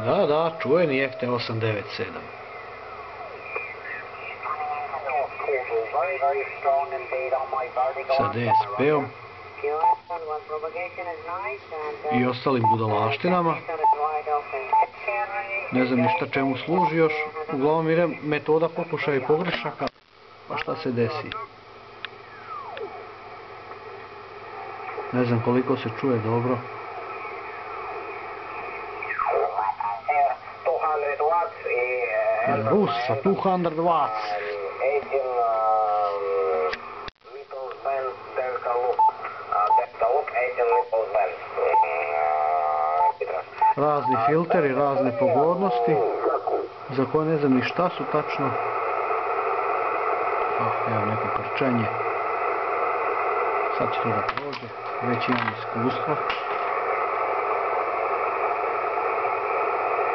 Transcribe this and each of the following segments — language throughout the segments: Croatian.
Da, čuveni FT897. Sa DSP-om i ostalim budalaštinama. Ne znam ništa čemu služi još. Uglavnom ide metoda pokušaja i pogrešaka. Pa šta se desi? Ne znam koliko se čuje dobro. Rus sa 200 watts. Razni filteri, razne pogodnosti, za koje ne znam ni šta su tačno. Evo neko krčanje. Sad će to da prođe, već imam iskustvo.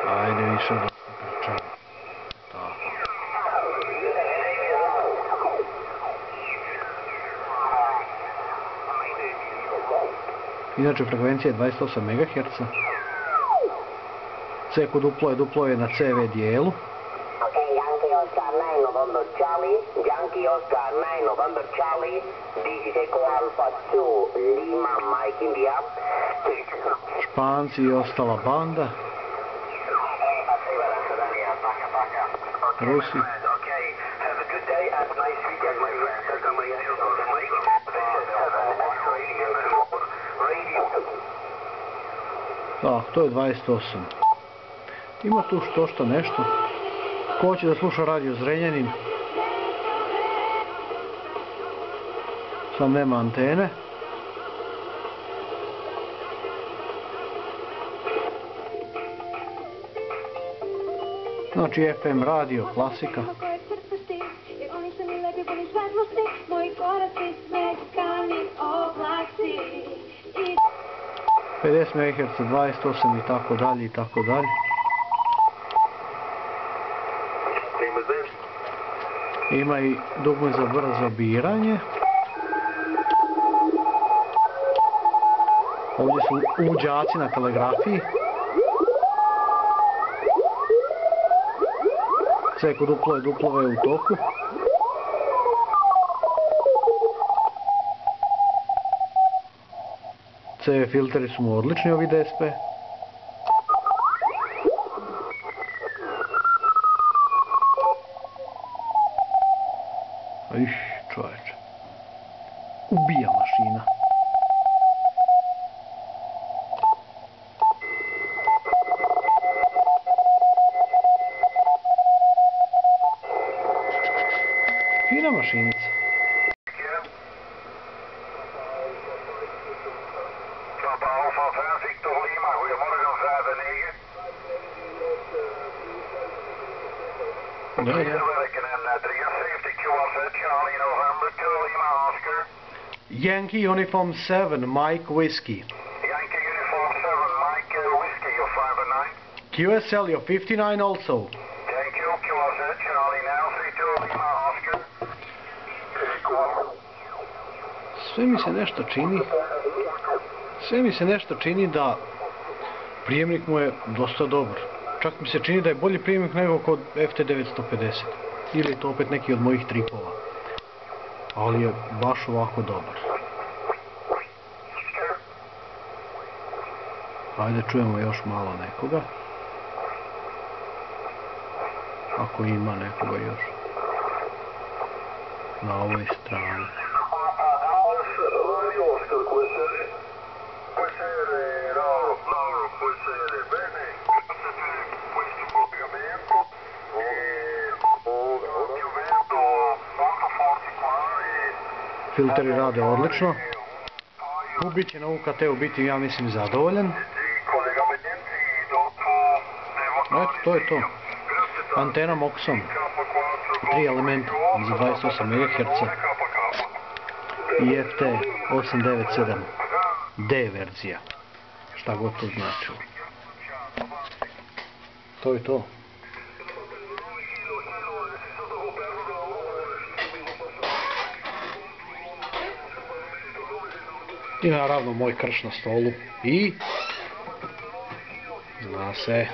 Ajde više dosta krčanja. Inače frekvencija je 28 MHz. CQ duplo je na CV dijelu. Yankee Oscar 9 November Charlie, Yankee Oscar 9 November Charlie, this is Echo Alpha 2 Lima Mike India. Španci i ostala banda. Rusi. To je 28. Ima tu što nešto. Ko hoće da sluša radio Zrenjanin, sam nema antene. Znači FM radio, klasika. ...50 MHz, 28 i tako dalje i tako dalje. Ima i dugme za brzo biranje. Ovdje su uđaci na telegrafiji. CQ duplo je u toku. CV filteri su mu odlični, ovi DSP. Čovječe. Ubija mašina. Fina mašinica. Yankee Uniform 7, Mike Whiskey. Yankee Uniform 7, Mike Whiskey, you're 5 and 9. QSL, you're 59 also. Thank you, QSL, Charlie now, C2, Lima, Oscar. Sve mi se nešto čini da prijemnik mu je dosta dobar. Čak mi se čini da je bolji prijemnik nego kod FT950. Ili je to opet neki od mojih tripova. Ali je baš ovako dobar. Ajde čujemo još malo nekoga. Ako ima nekoga još. Na ovoj strani. Filteri rade odlično. Kubić će na UKT-u biti, ja mislim, zadovoljan. Eto, to je to. Antena Moxon. 3 elementa za 28 MHz. I FT897D verzija. Šta god to značilo. To je to. I naravno moj krš na stolu i zna se.